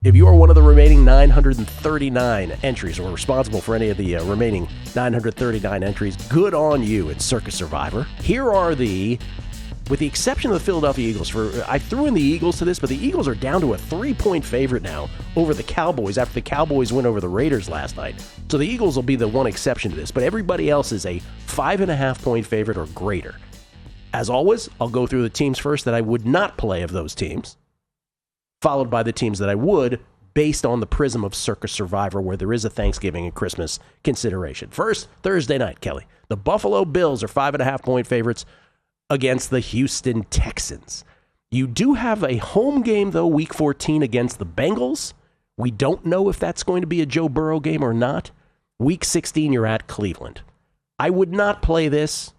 If you are one of the remaining 939 entries or responsible for any of the remaining 939 entries, good on you in Circa Survivor. Here are with the exception of the Philadelphia Eagles, I threw in the Eagles to this, but the Eagles are down to a 3-point favorite now over the Cowboys after the Cowboys win over the Raiders last night. So the Eagles will be the one exception to this, but everybody else is a 5.5-point favorite or greater. As always, I'll go through the teams first that I would not play of those teams, followed by the teams that I would, based on the prism of Circa Survivor, where there is a Thanksgiving and Christmas consideration. First, Thursday night, Kelly. The Buffalo Bills are 5.5-point favorites against the Houston Texans. You do have a home game, though, Week 14 against the Bengals. We don't know if that's going to be a Joe Burrow game or not. Week 16, you're at Cleveland. I would not play this,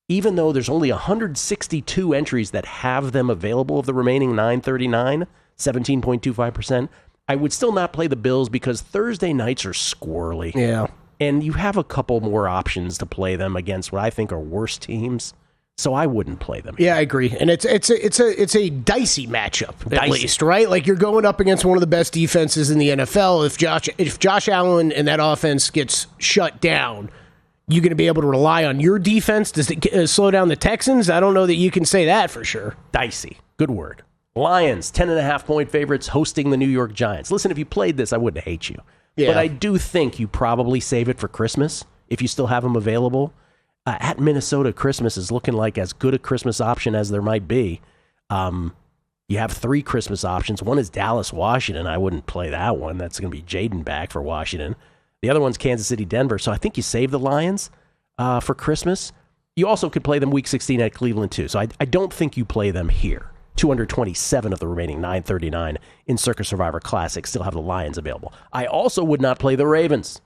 even though there's only 162 entries that have them available of the remaining 939, 17.25%. I would still not play the Bills because Thursday nights are squirrely. Yeah. And you have a couple more options to play them against what I think are worse teams. So I wouldn't play them. Yeah, I agree. And it's a dicey matchup, at least, right? Like you're going up against one of the best defenses in the NFL. If Josh Allen and that offense gets shut down, you going to be able to rely on your defense to slow down the Texans? I don't know that you can say that for sure. Dicey. Good word. Lions, 10.5-point favorites hosting the New York Giants. Listen, if you played this, I wouldn't hate you. Yeah. But I do think you probably save it for Christmas if you still have them available. At Minnesota, Christmas is looking like as good a Christmas option as there might be. You have 3 Christmas options. One is Dallas, Washington. I wouldn't play that one. That's going to be Jaden back for Washington. The other one's Kansas City, Denver. So I think you save the Lions for Christmas. You also could play them Week 16 at Cleveland, too. So I don't think you play them here. 227 of the remaining 939 in Circa Survivor Classic still have the Lions available. I also would not play the Ravens.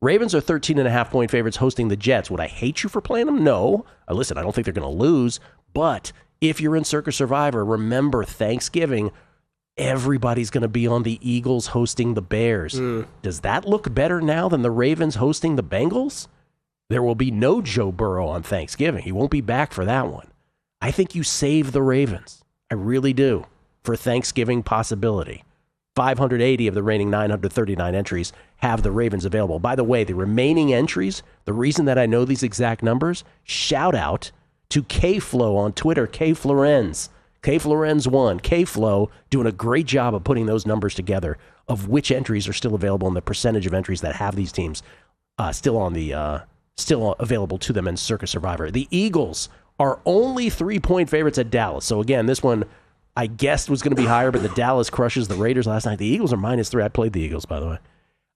Ravens are 13.5-point favorites hosting the Jets. Would I hate you for playing them? No. Listen, I don't think they're going to lose. But if you're in Circa Survivor, remember Thanksgiving, everybody's going to be on the Eagles hosting the Bears. Does that look better now than the Ravens hosting the Bengals? There will be no Joe Burrow on Thanksgiving. He won't be back for that one. I think you save the Ravens. I really do, for Thanksgiving possibility. 580 of the remaining 939 entries have the Ravens available. By the way, the remaining entries, the reason that I know these exact numbers, shout out to K-Flow on Twitter, K-Florenz. K-Florenz1. K-Flow doing a great job of putting those numbers together of which entries are still available and the percentage of entries that have these teams still available to them in Circa Survivor. The Eagles are only 3-point favorites at Dallas. So again, this one I guessed was going to be higher, but the Dallas crushes the Raiders last night. The Eagles are -3. I played the Eagles, by the way.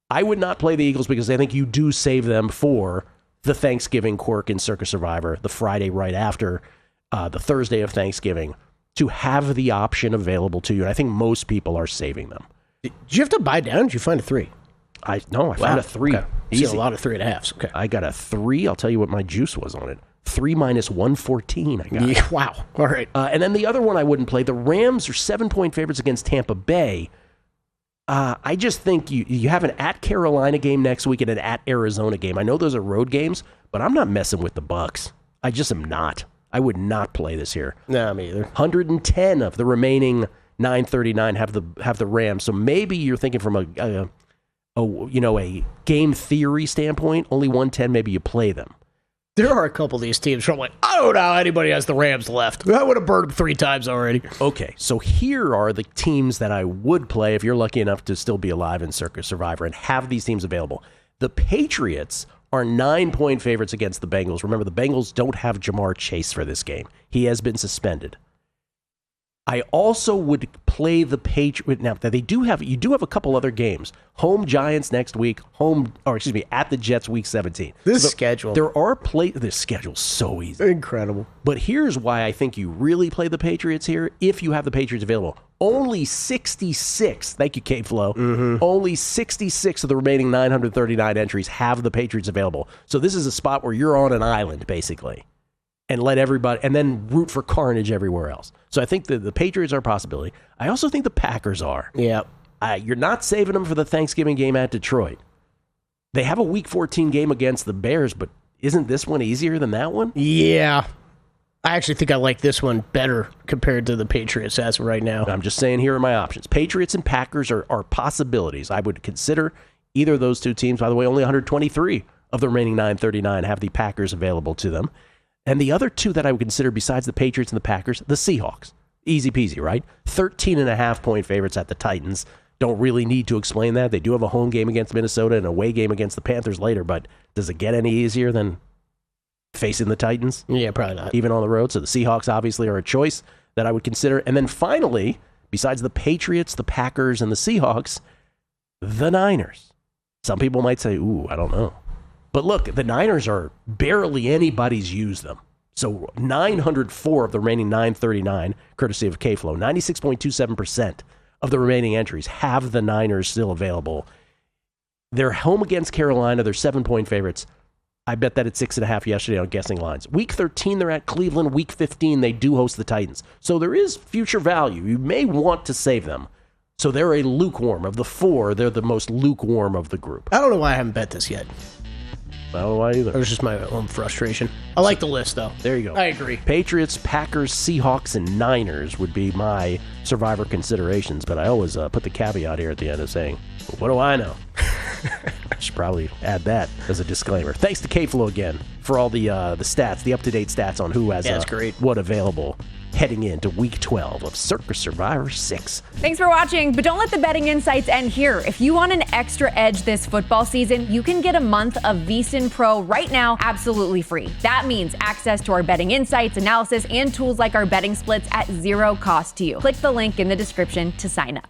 I would not play the Eagles because I think you do save them for the Thanksgiving quirk in Circa Survivor, the Friday right after the Thursday of Thanksgiving, to have the option available to you. And I think most people are saving them. Did you have to buy down? Did you find a 3? I found a 3. Okay. Easy. A lot of 3.5s. Okay. I got a 3. I'll tell you what my juice was on it. 3 minus 114. I got. Yeah, wow. All right. And then the other one I wouldn't play. The Rams are 7-point favorites against Tampa Bay. I just think you have an at Carolina game next week and an at Arizona game. I know those are road games, but I'm not messing with the Bucks. I just am not. I would not play this here. No, me either. 110 of the remaining 939 have the Rams. So maybe you're thinking from a game theory standpoint, only 110. Maybe you play them. There are a couple of these teams where I'm like, I don't know how anybody has the Rams left. I would have burned them 3 times already. Okay, so here are the teams that I would play if you're lucky enough to still be alive in Circa Survivor and have these teams available. The Patriots are 9-point favorites against the Bengals. Remember, the Bengals don't have Jamar Chase for this game. He has been suspended. I also would play the Patriots. Now, you do have a couple other games. Home Giants next week, at the Jets week 17. This schedule's so easy. Incredible. But here's why I think you really play the Patriots here, if you have the Patriots available. Only 66, thank you, K-Flow, only 66 of the remaining 939 entries have the Patriots available. So this is a spot where you're on an island, basically. And let everybody, and then root for carnage everywhere else. So I think the Patriots are a possibility. I also think the Packers are. Yeah. You're not saving them for the Thanksgiving game at Detroit. They have a Week 14 game against the Bears, but isn't this one easier than that one? Yeah. I actually think I like this one better compared to the Patriots as of right now. I'm just saying, here are my options. Patriots and Packers are possibilities. I would consider either of those two teams. By the way, only 123 of the remaining 939 have the Packers available to them. And the other two that I would consider besides the Patriots and the Packers, the Seahawks. Easy peasy, right? 13.5-point favorites at the Titans. Don't really need to explain that. They do have a home game against Minnesota and a away game against the Panthers later, but does it get any easier than facing the Titans? Yeah, probably not. Even on the road. So the Seahawks obviously are a choice that I would consider. And then finally, besides the Patriots, the Packers, and the Seahawks, the Niners. Some people might say, ooh, I don't know. But look, the Niners are barely anybody's used them. So 904 of the remaining 939, courtesy of K-Flow, 96.27% of the remaining entries have the Niners still available. They're home against Carolina. They're 7-point favorites. I bet that at 6.5 yesterday on guessing lines. Week 13, they're at Cleveland. Week 15, they do host the Titans. So there is future value. You may want to save them. So they're a lukewarm. Of the four, they're the most lukewarm of the group. I don't know why I haven't bet this yet. I don't know why either. It was just my own frustration. I like the list, though. There you go. I agree. Patriots, Packers, Seahawks, and Niners would be my Survivor considerations, but I always put the caveat here at the end of saying, what do I know? I should probably add that as a disclaimer. Thanks to K-Flow again for all the stats, the up-to-date stats on who has what available heading into Week 12 of Circa Survivor 6. Thanks for watching, but don't let the betting insights end here. If you want an extra edge this football season, you can get a month of VSiN Pro right now absolutely free. That means access to our betting insights, analysis, and tools like our betting splits at zero cost to you. Click the link in the description to sign up.